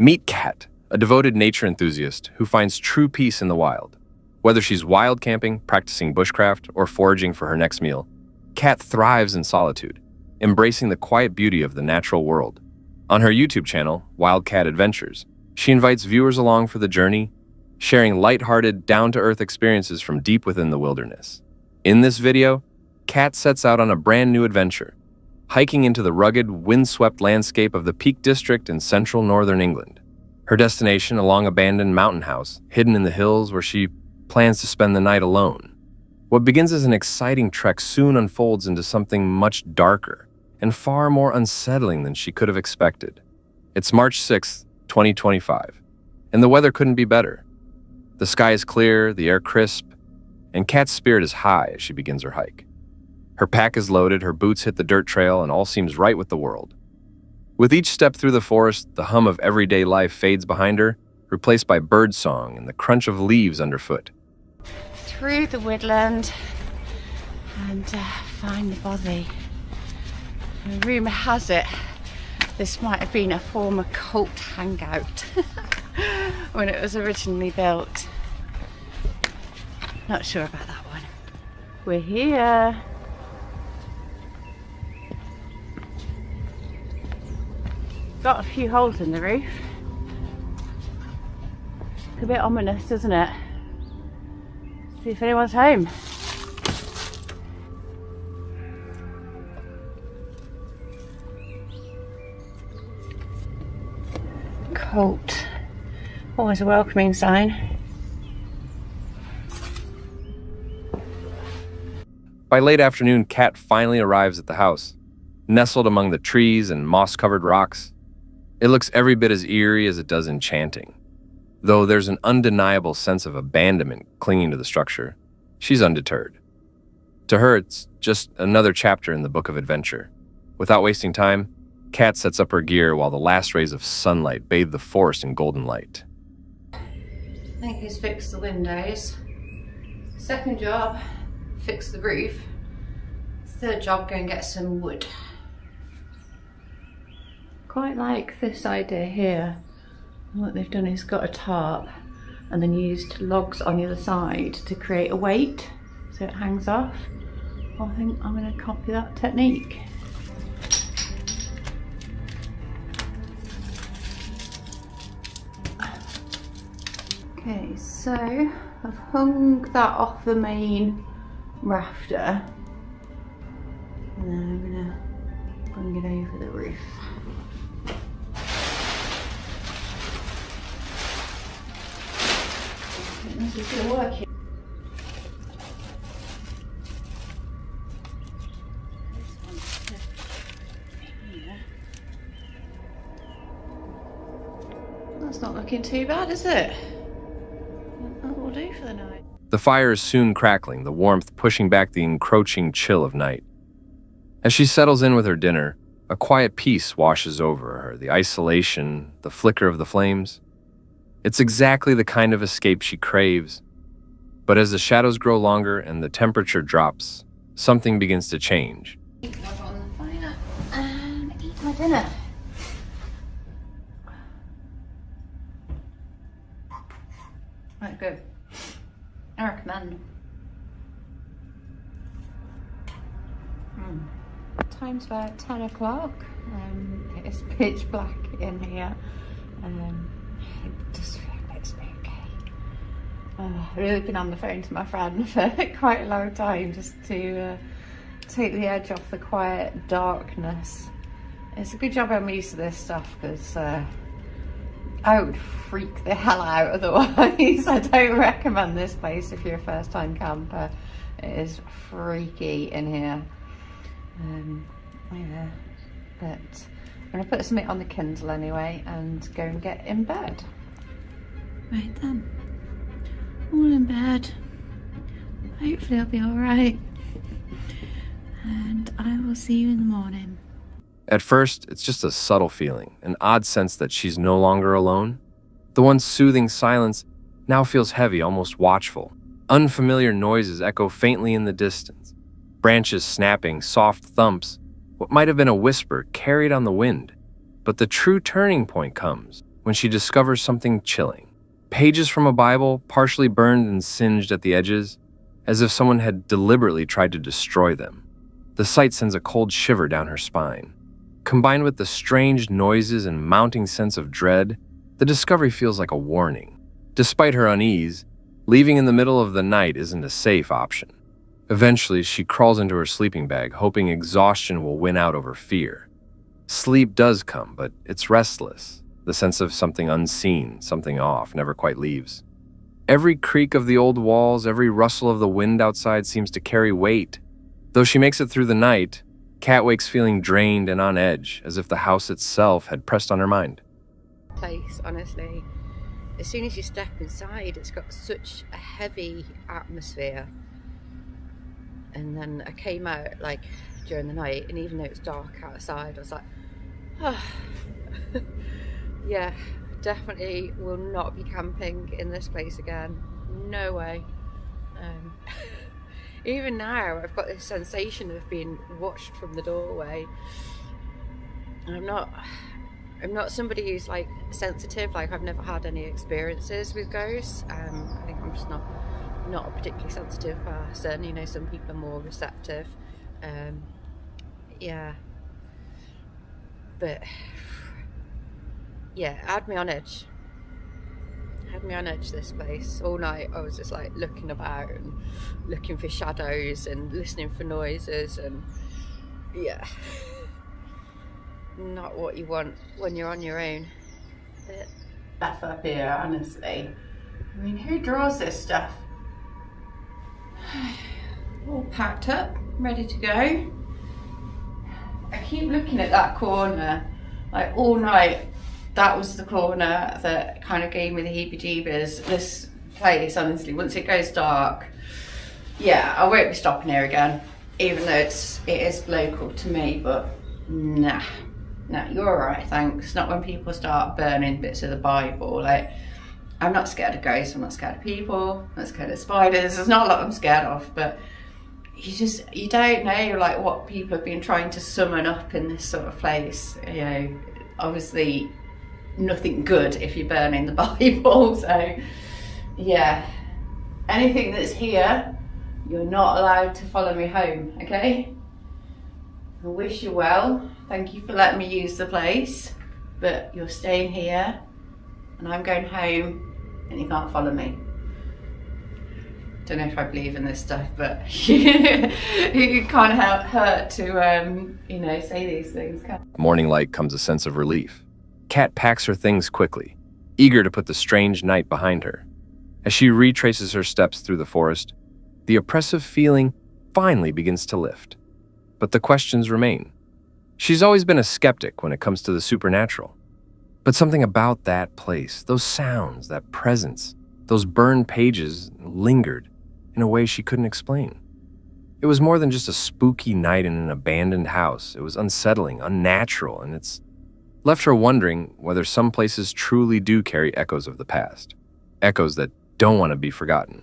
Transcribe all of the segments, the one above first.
Meet Kat, a devoted nature enthusiast who finds true peace in the wild. Whether she's wild camping, practicing bushcraft, or foraging for her next meal, Kat thrives in solitude, embracing the quiet beauty of the natural world. On her YouTube channel, Wildcat Adventures, she invites viewers along for the journey, sharing lighthearted, down-to-earth experiences from deep within the wilderness. In this video, Kat sets out on a brand new adventure, hiking into the rugged, windswept landscape of the Peak District in central northern England. Her destination, a long-abandoned mountain house, hidden in the hills where she plans to spend the night alone. What begins as an exciting trek soon unfolds into something much darker and far more unsettling than she could have expected. It's March 6th, 2025, and the weather couldn't be better. The sky is clear, the air crisp, and Kat's spirit is high as she begins her hike. Her pack is loaded, her boots hit the dirt trail, and all seems right with the world. With each step through the forest, the hum of everyday life fades behind her, replaced by birdsong and the crunch of leaves underfoot. Through the woodland and find the body. And rumour has it this might have been a former cult hangout when it was originally built. Not sure about that one. We're here. Got a few holes in the roof. It's a bit ominous, doesn't it? See if anyone's home. Cult. Always a welcoming sign. By late afternoon, Kat finally arrives at the house. Nestled among the trees and moss-covered rocks, it looks every bit as eerie as it does enchanting. Though there's an undeniable sense of abandonment clinging to the structure, she's undeterred. To her, it's just another chapter in the book of adventure. Without wasting time, Kat sets up her gear while the last rays of sunlight bathe the forest in golden light. I think he's fixed the windows. Second job, fix the roof. Third job, go and get some wood. Quite like this idea here. What they've done is got a tarp and then used logs on the other side to create a weight so it hangs off. I think I'm going to copy that technique. Okay, so I've hung that off the main rafter and then I'm going to bring it over the roof. This is going to work here. That's not looking too bad, is it? That will do for the night. The fire is soon crackling, the warmth pushing back the encroaching chill of night. As she settles in with her dinner, a quiet peace washes over her, the isolation, the flicker of the flames. It's exactly the kind of escape she craves. But as the shadows grow longer and the temperature drops, something begins to change. Log on the fire and eat my dinner. Right, good. I recommend. Time's about 10 o'clock. It's pitch black in here. It does feel a bit spooky. I've really been on the phone to my friend for quite a long time just to take the edge off the quiet darkness. It's a good job I'm used to this stuff because I would freak the hell out otherwise. I don't recommend this place if you're a first time camper. It is freaky in here. Yeah, but I'm going to put something on the Kindle anyway and go and get in bed. Right then, all in bed. Hopefully I'll be alright. And I will see you in the morning. At first, it's just a subtle feeling, an odd sense that she's no longer alone. The once soothing silence now feels heavy, almost watchful. Unfamiliar noises echo faintly in the distance. Branches snapping, soft thumps, what might have been a whisper carried on the wind. But the true turning point comes when she discovers something chilling. Pages from a Bible, partially burned and singed at the edges, as if someone had deliberately tried to destroy them. The sight sends a cold shiver down her spine. Combined with the strange noises and mounting sense of dread, the discovery feels like a warning. Despite her unease, leaving in the middle of the night isn't a safe option. Eventually, she crawls into her sleeping bag, hoping exhaustion will win out over fear. Sleep does come, but it's restless. The sense of something unseen, something off, never quite leaves. Every creak of the old walls, every rustle of the wind outside seems to carry weight. Though she makes it through the night, Kat wakes feeling drained and on edge, as if the house itself had pressed on her mind. Place, honestly, as soon as you step inside, it's got such a heavy atmosphere. And then I came out like during the night, and even though it was dark outside, I was like, oh. Yeah, definitely will not be camping in this place again. No way. Even now, I've got this sensation of being watched from the doorway. I'm not somebody who's like sensitive. Like, I've never had any experiences with ghosts. I think I'm just not a particularly sensitive person. You know, some people are more receptive. Yeah, but yeah, had me on edge. This place all night. I was just like looking about and looking for shadows and listening for noises, and yeah, not what you want when you're on your own. Stuff up here, honestly. I mean, who draws this stuff? All packed up, ready to go. I keep looking at that corner like all night. That was the corner that kind of gave me the heebie-jeebies. This place, honestly, once it goes dark, yeah, I won't be stopping here again, even though it is local to me. But nah, you're all right, thanks. Not when people start burning bits of the Bible. Like, I'm not scared of ghosts. I'm not scared of people. I'm not scared of spiders. There's not a lot I'm scared of, but you don't know like what people have been trying to summon up in this sort of place. You know, obviously nothing good if you're burning the Bible. So yeah, anything that's here, you're not allowed to follow me home, okay? I wish you well. Thank you for letting me use the place, but you're staying here and I'm going home and you can't follow me. Don't know if I believe in this stuff, but it can't hurt to you know, say these things. Morning light comes a sense of relief. Kat packs her things quickly, eager to put the strange night behind her. As she retraces her steps through the forest, the oppressive feeling finally begins to lift. But the questions remain. She's always been a skeptic when it comes to the supernatural. But something about that place, those sounds, that presence, those burned pages lingered in a way she couldn't explain. It was more than just a spooky night in an abandoned house. It was unsettling, unnatural, and it's left her wondering whether some places truly do carry echoes of the past. Echoes that don't want to be forgotten.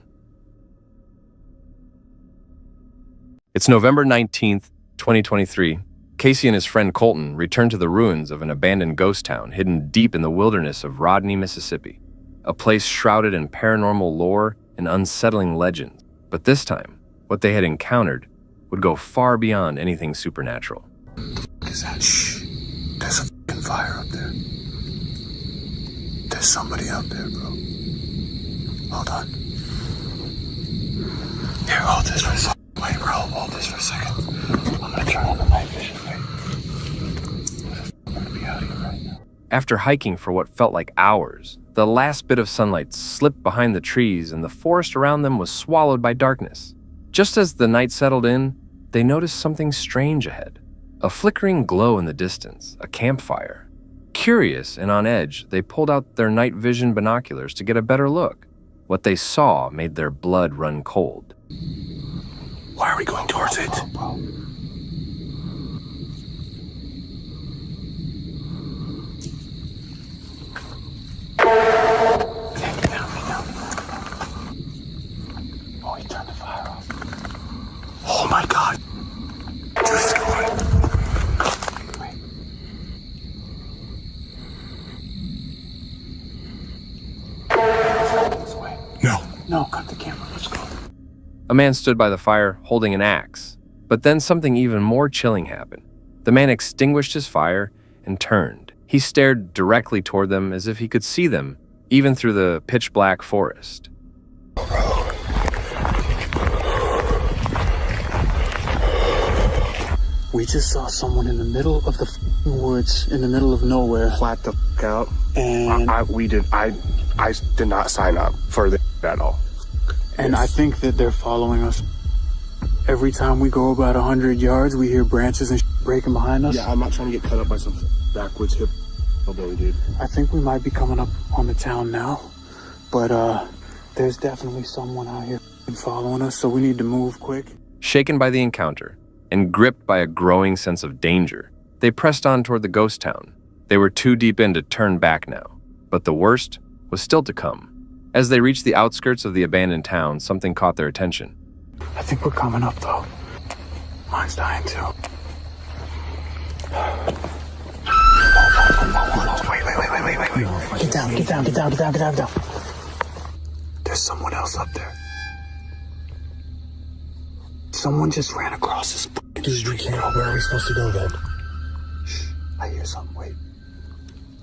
It's November 19th, 2023. Casey and his friend Colton return to the ruins of an abandoned ghost town hidden deep in the wilderness of Rodney, Mississippi, a place shrouded in paranormal lore and unsettling legends. But this time, what they had encountered would go far beyond anything supernatural. What is that? Shh. There's a fucking fire up there. There's somebody up there, bro. Hold on. Here, hold this for a second. Wait, bro, hold this for a second. I'm gonna turn on the night vision. Wait. I'm gonna be out of here right now. After hiking for what felt like hours, the last bit of sunlight slipped behind the trees and the forest around them was swallowed by darkness. Just as the night settled in, they noticed something strange ahead. A flickering glow in the distance, a campfire. Curious and on edge, they pulled out their night vision binoculars to get a better look. What they saw made their blood run cold. Why are we going towards it? Oh, he turned the fire off. Oh my God. Just go on. Wait. man stood by the fire holding an axe. But then something even more chilling happened. The man extinguished his fire and turned. He stared directly toward them as if he could see them, even through the pitch-black forest. We just saw someone in the middle of the woods, in the middle of nowhere. Flat the out. And I did not sign up for this at all. And I think that they're following us. Every time we go about 100 yards, we hear branches and breaking behind us. Yeah, I'm not trying to get cut up by some backwoods hip hillbilly dude. I think we might be coming up on the town now. But there's definitely someone out here following us, so we need to move quick. Shaken by the encounter and gripped by a growing sense of danger, they pressed on toward the ghost town. They were too deep in to turn back now, but the worst was still to come. As they reached the outskirts of the abandoned town, something caught their attention. I think we're coming up, though. Mine's dying, too. Wait. Get down. There's someone else up there. Someone just ran across this street. Where are we supposed to go then? Shh, I hear something. Wait.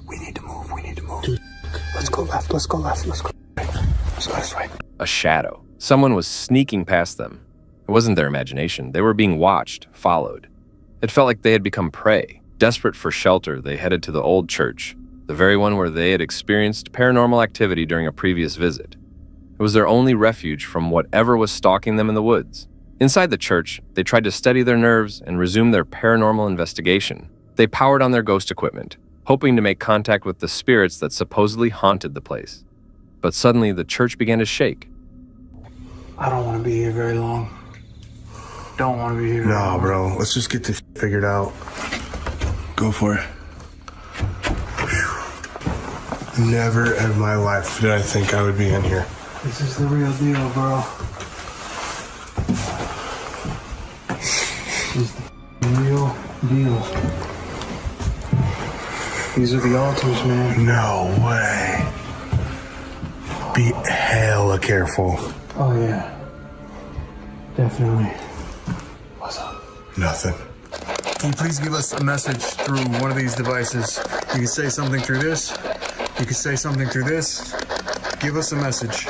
We need to move. Dude. Let's go left. Let's go this way. A shadow. Someone was sneaking past them. It wasn't their imagination. They were being watched, followed. It felt like they had become prey. Desperate for shelter, they headed to the old church, the very one where they had experienced paranormal activity during a previous visit. It was their only refuge from whatever was stalking them in the woods. Inside the church, they tried to steady their nerves and resume their paranormal investigation. They powered on their ghost equipment, hoping to make contact with the spirits that supposedly haunted the place. But suddenly, the church began to shake. I don't want to be here very long. Don't want to be here. Nah, bro. Let's just get this figured out. Go for it. Whew. Never in my life did I think I would be in here. This is the real deal, bro. This is the real deal. These are the altars, man. No way. Be hella careful. Oh, yeah. Definitely. What's up? Nothing. Can you please give us a message through one of these devices? You can say something through this. You can say something through this. Give us a message.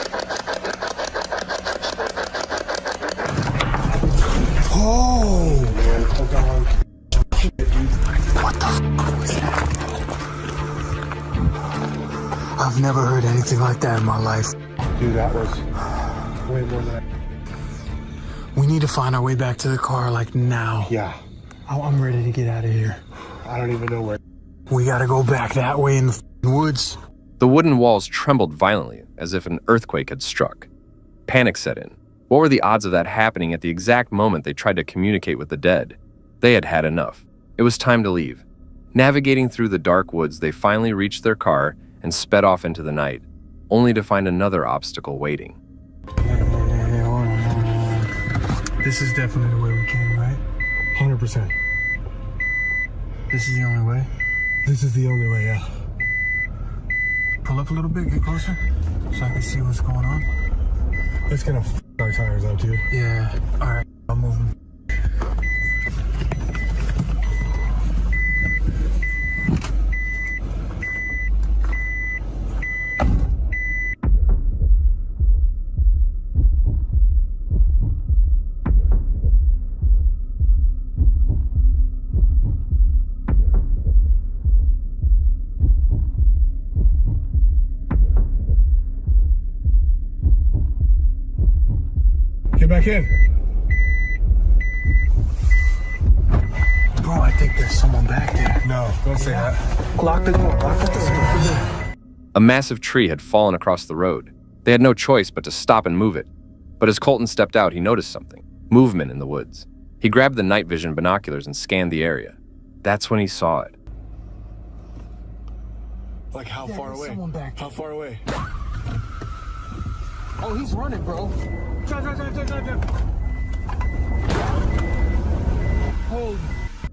Oh! Man, hold on. What the f*** was that? I've never heard anything like that in my life. Dude, that was way more than We need to find our way back to the car, like, now. Yeah. I'm ready to get out of here. I don't even know where. We gotta go back that way in the woods. The wooden walls trembled violently, as if an earthquake had struck. Panic set in. What were the odds of that happening at the exact moment they tried to communicate with the dead? They had had enough. It was time to leave. Navigating through the dark woods, they finally reached their car and sped off into the night, only to find another obstacle waiting. This is definitely the way we came, right? 100%. This is the only way. This is the only way, yeah. Pull up a little bit, get closer, so I can see what's going on. It's gonna f our tires out, dude. Yeah, alright, I'll move them. Get back in. Bro, I think there's someone back there. No, don't say that. Lock the door, lock the door. A massive tree had fallen across the road. They had no choice but to stop and move it. But as Colton stepped out, he noticed something. Movement in the woods. He grabbed the night vision binoculars and scanned the area. That's when he saw it. Like how far away? Someone back there. How far away? Oh, he's running, bro. Drive. Hold.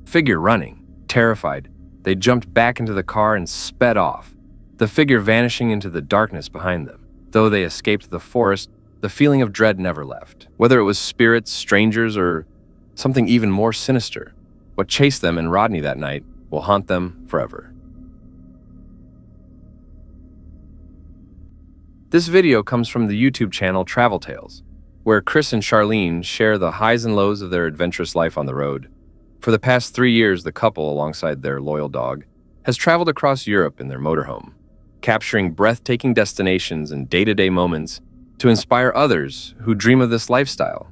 Figure running. Terrified, they jumped back into the car and sped off, the figure vanishing into the darkness behind them. Though they escaped the forest, The feeling of dread never left. Whether it was spirits, strangers, or something even more sinister, what chased them and Rodney that night will haunt them forever. This video comes from the YouTube channel Travel Tales, where Chris and Charlene share the highs and lows of their adventurous life on the road. For the past 3 years, the couple, alongside their loyal dog, has traveled across Europe in their motorhome, capturing breathtaking destinations and day-to-day moments to inspire others who dream of this lifestyle.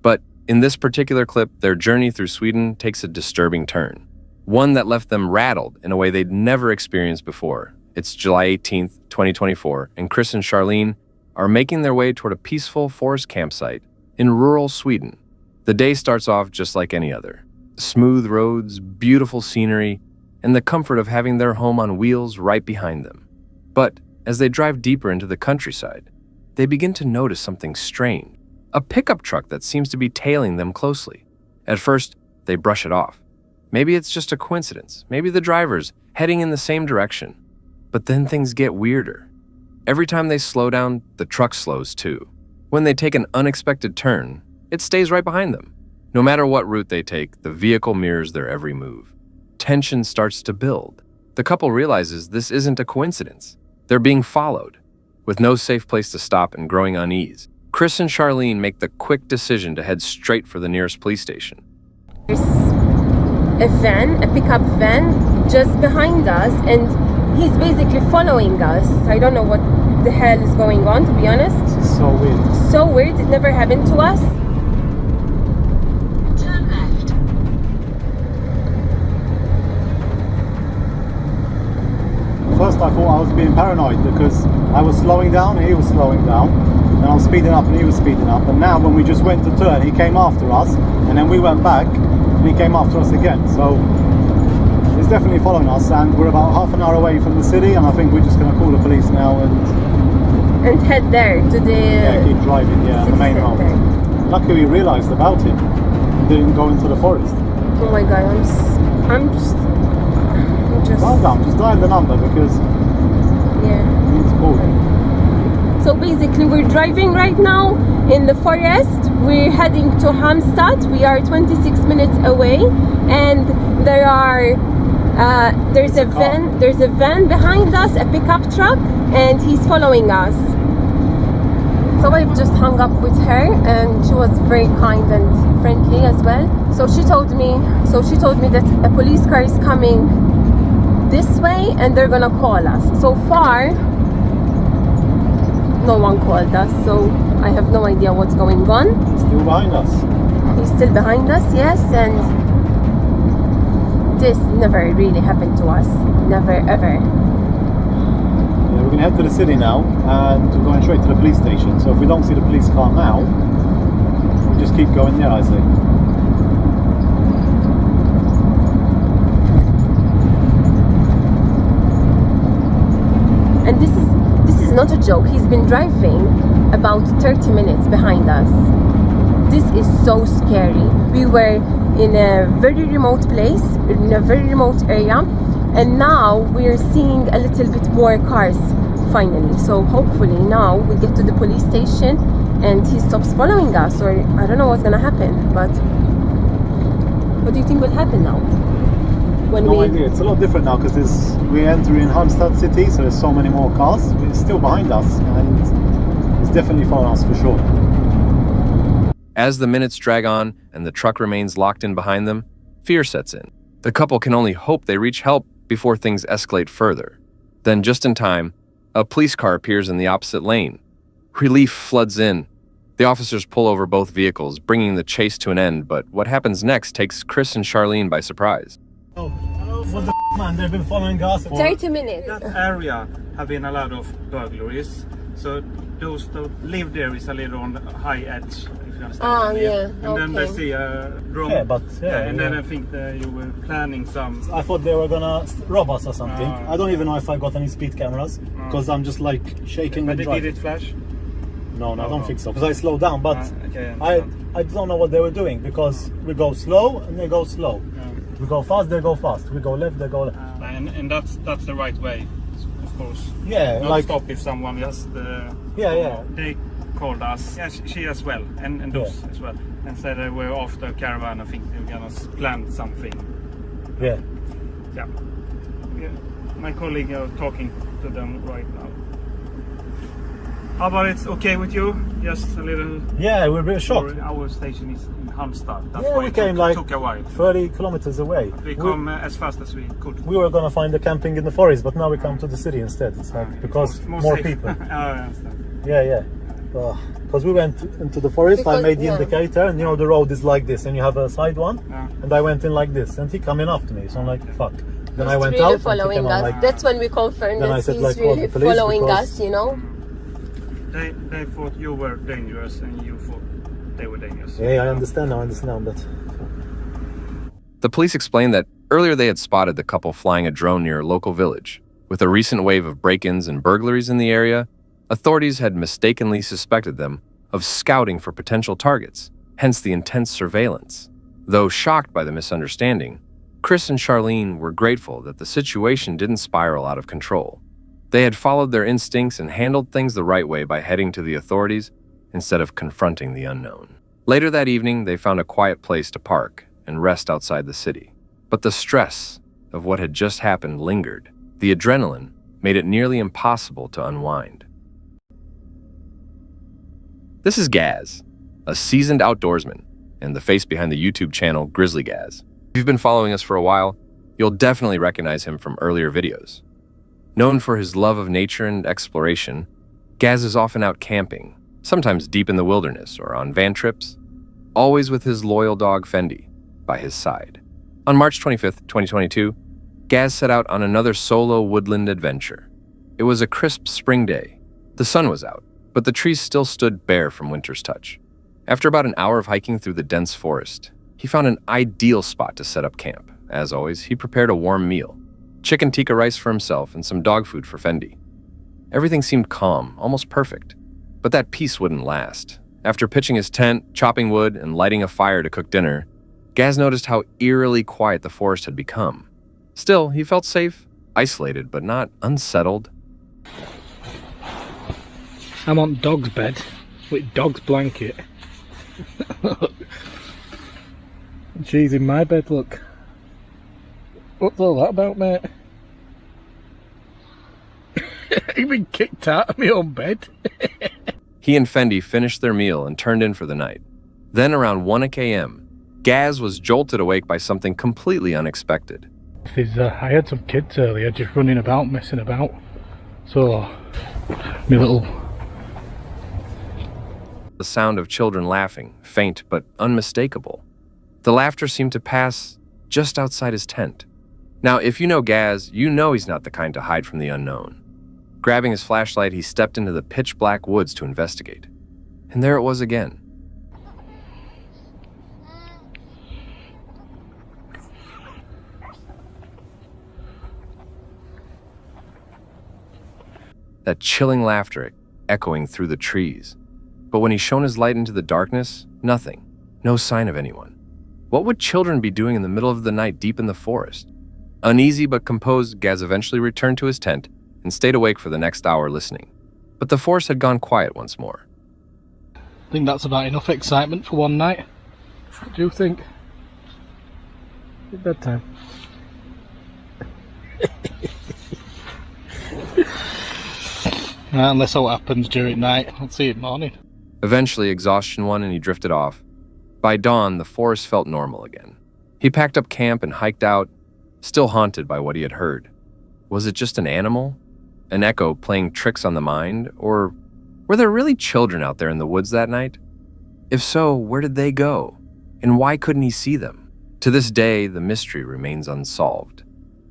But in this particular clip, their journey through Sweden takes a disturbing turn, one that left them rattled in a way they'd never experienced before. It's July 18th, 2024, and Chris and Charlene are making their way toward a peaceful forest campsite in rural Sweden. The day starts off just like any other. Smooth roads, beautiful scenery, and the comfort of having their home on wheels right behind them. But as they drive deeper into the countryside, they begin to notice something strange. A pickup truck that seems to be tailing them closely. At first, they brush it off. Maybe it's just a coincidence. Maybe the driver's heading in the same direction. But then things get weirder. Every time they slow down, the truck slows too. When they take an unexpected turn, it stays right behind them. No matter what route they take, the vehicle mirrors their every move. Tension starts to build. The couple realizes this isn't a coincidence. They're being followed. With no safe place to stop and growing unease, Chris and Charlene make the quick decision to head straight for the nearest police station. There's a pickup van just behind us, and he's basically following us. I don't know what the hell is going on, to be honest. So weird. So weird, it never happened to us. Turn left. First I thought I was being paranoid because I was slowing down and he was slowing down, and I was speeding up and he was speeding up, and now when we just went to turn he came after us, and then we went back and he came after us again. So he's definitely following us, and we're about half an hour away from the city, and I think we're just going to call the police now And head there to the keep driving, the city main road. center. Luckily we realised about it and didn't go into the forest. Oh my god, I'm just Calm down, just dial the number because yeah. it's cool. So basically we're driving right now in the forest. We're heading to Halmstad. We are 26 minutes away, and there's a van behind us, a pickup truck, and he's following us. So I've just hung up with her, and she was very kind and friendly as well. So she told me that a police car is coming this way and they're gonna call us. So far no one called us, so I have no idea what's going on. Still behind us. He's still behind us, yes, and this never really happened to us. Never ever. Yeah, we're gonna head to the city now and we're going straight to the police station. So if we don't see the police car now, we just keep going there, I say. And this is not a joke. He's been driving about 30 minutes behind us. This is so scary. We were in a very remote place, in a very remote area, and now we're seeing a little bit more cars finally. So hopefully now we get to the police station and he stops following us, or I don't know what's gonna happen. But what do you think will happen now? No idea. It's a lot different now because we're entering Halmstad city, so there's so many more cars. It's still behind us, and it's definitely following us for sure. As the minutes drag on and the truck remains locked in behind them, fear sets in. The couple can only hope they reach help before things escalate further. Then, just in time, a police car appears in the opposite lane. Relief floods in. The officers pull over both vehicles, bringing the chase to an end, but what happens next takes Chris and Charlene by surprise. Oh, what the man, they've been following us for 30 minutes. That area have been a lot of burglaries, so those that live there is a little on the high edge, if you understand. Ah, what I mean. yeah, And then they okay. see a drone. Yeah, but then I think that you were planning some. I thought they were gonna rob us or something. Ah. I don't even know if I got any speed cameras because I'm just like shaking But and did driving. it flash? No, I No. don't think so because I slowed down. But Okay, I don't know what they were doing because we go slow and they go slow. We go fast, they go fast. We go left, they go left. And that's the right way, of course. Yeah, Not like stop if someone just. Yeah. They called us. Yeah, she as well, and those as well, and said they were off the caravan. I think they were gonna plant something. Yeah. Yeah. My colleague are talking to them right now. How about it's okay with you? Just a little. Yeah, we're a bit shocked. Our station is in Halmstad. That's Yeah, why we it came like took a while. 30 kilometers away. We come as fast as we could. We were gonna find the camping in the forest, but now we come to the city instead. It's like because more safe. people. I understand. Yeah. Because we went into the forest, I made the indicator, and you know the road is like this, and you have a side one, and I went in like this, and he coming after me, so I'm like, fuck. Then I went really out, following and he came us. on like. That's when we confirmed Then that I said, he's like, call really the police following because- us, you know. They thought you were dangerous, and you thought they were dangerous. Yeah, I understand that. The police explained that earlier they had spotted the couple flying a drone near a local village. With a recent wave of break-ins and burglaries in the area, authorities had mistakenly suspected them of scouting for potential targets, hence the intense surveillance. Though shocked by the misunderstanding, Chris and Charlene were grateful that the situation didn't spiral out of control. They had followed their instincts and handled things the right way by heading to the authorities instead of confronting the unknown. Later that evening, they found a quiet place to park and rest outside the city. But the stress of what had just happened lingered. The adrenaline made it nearly impossible to unwind. This is Gaz, a seasoned outdoorsman and the face behind the YouTube channel Grizzly Gaz. If you've been following us for a while, you'll definitely recognize him from earlier videos. Known for his love of nature and exploration, Gaz is often out camping, sometimes deep in the wilderness or on van trips, always with his loyal dog Fendi by his side. On March 25th, 2022, Gaz set out on another solo woodland adventure. It was a crisp spring day. The sun was out, but the trees still stood bare from winter's touch. After about an hour of hiking through the dense forest, he found an ideal spot to set up camp. As always, he prepared a warm meal, chicken tikka rice for himself and some dog food for Fendi. Everything seemed calm, almost perfect. But that peace wouldn't last. After pitching his tent, chopping wood, and lighting a fire to cook dinner, Gaz noticed how eerily quiet the forest had become. Still, he felt safe, isolated, but not unsettled. I'm on dog's bed with dog's blanket. She's in my bed, look. What's all that about, mate? You've been kicked out of my own bed. He and Fendi finished their meal and turned in for the night. Then around 1 a.m., Gaz was jolted awake by something completely unexpected. I had some kids earlier just running about, messing about. So, my little... The sound of children laughing, faint but unmistakable. The laughter seemed to pass just outside his tent. Now, if you know Gaz, you know he's not the kind to hide from the unknown. Grabbing his flashlight, he stepped into the pitch-black woods to investigate. And there it was again. That chilling laughter echoing through the trees. But when he shone his light into the darkness, nothing. No sign of anyone. What would children be doing in the middle of the night deep in the forest? Uneasy but composed, Gaz eventually returned to his tent and stayed awake for the next hour listening. But the forest had gone quiet once more. I think that's about enough excitement for one night. What do you think? It's bedtime. Unless all happens during night, I'll see it morning. Eventually, exhaustion won and he drifted off. By dawn, the forest felt normal again. He packed up camp and hiked out, still haunted by what he had heard. Was it just an animal? An echo playing tricks on the mind? Or were there really children out there in the woods that night? If so, where did they go? And why couldn't he see them? To this day, the mystery remains unsolved.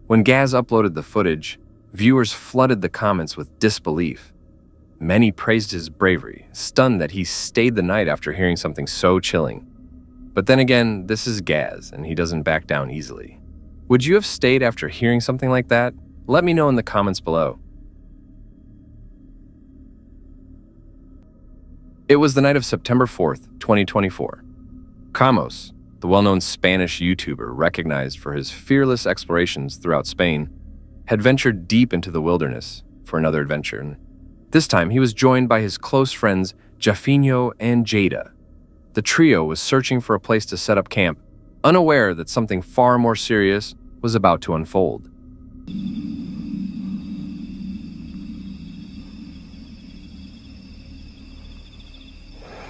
When Gaz uploaded the footage, viewers flooded the comments with disbelief. Many praised his bravery, stunned that he stayed the night after hearing something so chilling. But then again, this is Gaz, and he doesn't back down easily. Would you have stayed after hearing something like that? Let me know in the comments below. It was the night of September 4th, 2024. Camos, the well-known Spanish YouTuber recognized for his fearless explorations throughout Spain, had ventured deep into the wilderness for another adventure. And this time, he was joined by his close friends Jaffinho, and Jada. The trio was searching for a place to set up camp, unaware that something far more serious was about to unfold.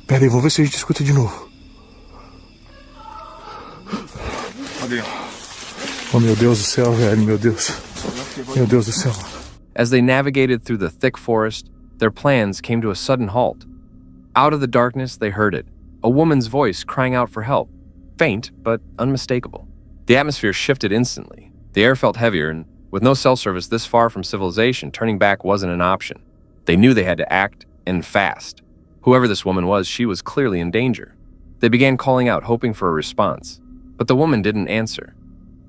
Pera aí, vamos ver se a gente escuta de novo. Oh, meu Deus do céu, velho, meu Deus. Meu Deus do céu. As they navigated through the thick forest, their plans came to a sudden halt. Out of the darkness, they heard it, a woman's voice crying out for help, faint but unmistakable. The atmosphere shifted instantly. The air felt heavier, and with no cell service this far from civilization, turning back wasn't an option. They knew they had to act, and fast. Whoever this woman was, she was clearly in danger. They began calling out, hoping for a response, but the woman didn't answer.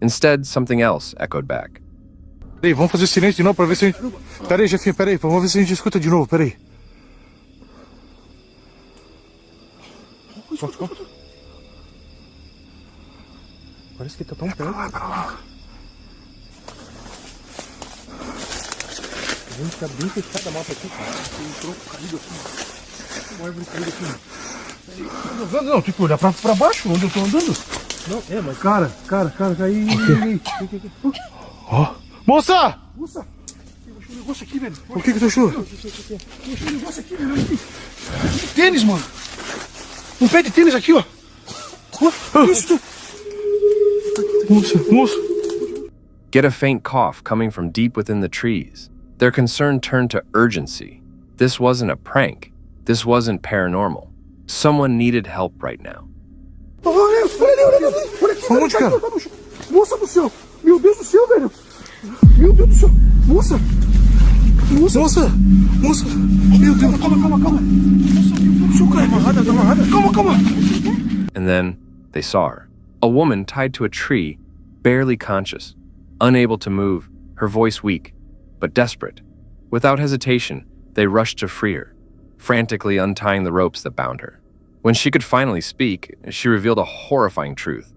Instead, something else echoed back. Peraí, vamos fazer silêncio de novo pra ver se a gente... Peraí, Jefinho, peraí, vamos ver se a gente escuta de novo, peraí. Parece que tá tão perto. Vai pra lá. A gente tá bem fechado a mata aqui, cara. Tem um tronco caído aqui. Uma árvore caída aqui. Não, tem que olhar pra baixo, onde eu tô andando. Não, é, mas... Cara, aí... Ó. Moça! Moça! Eu achei um negócio aqui, velho. O que tu achou? Eu achei um negócio aqui, velho. Tênis, mano. Um pé de tênis aqui, ó. Isso. Moça. Get a faint cough coming from deep within the trees. Their concern turned to urgency. This wasn't a prank. This wasn't paranormal. Someone needed help right now. Olha aqui. Onde, cara? Moça do céu. Meu Deus do céu, velho. Meu Deus do céu. Moça. Meu Deus. Calma. Moça, meu Deus do céu, cara. Tá amarrada. Calma. And then they saw her. A woman tied to a tree, barely conscious, unable to move, her voice weak, but desperate. Without hesitation, they rushed to free her, frantically untying the ropes that bound her. When she could finally speak, she revealed a horrifying truth.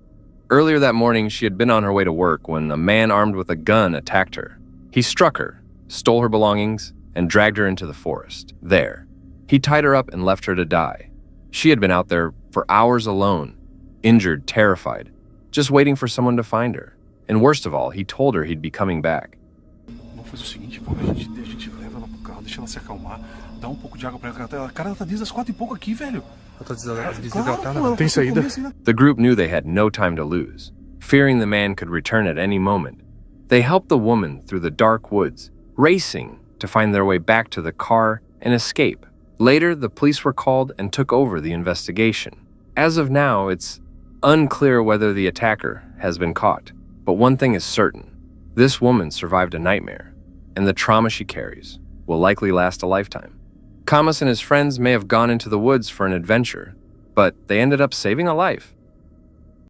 Earlier that morning, she had been on her way to work when a man armed with a gun attacked her. He struck her, stole her belongings, and dragged her into the forest. There, he tied her up and left her to die. She had been out there for hours alone, injured, terrified, just waiting for someone to find her. And worst of all, he told her he'd be coming back. Vamos fazer o seguinte, a gente leva ela pro carro, deixa ela se acalmar, dá um pouco de água pra ela. Cara, ela tá desde as 4h pouco aqui, velho. Ela tá desidratada. Tem saída? The group knew they had no time to lose. Fearing the man could return at any moment, they helped the woman through the dark woods, racing to find their way back to the car and escape. Later, the police were called and took over the investigation. As of now, it's unclear whether the attacker has been caught. But one thing is certain. This woman survived a nightmare, and the trauma she carries will likely last a lifetime. Kamas and his friends may have gone into the woods for an adventure, but they ended up saving a life.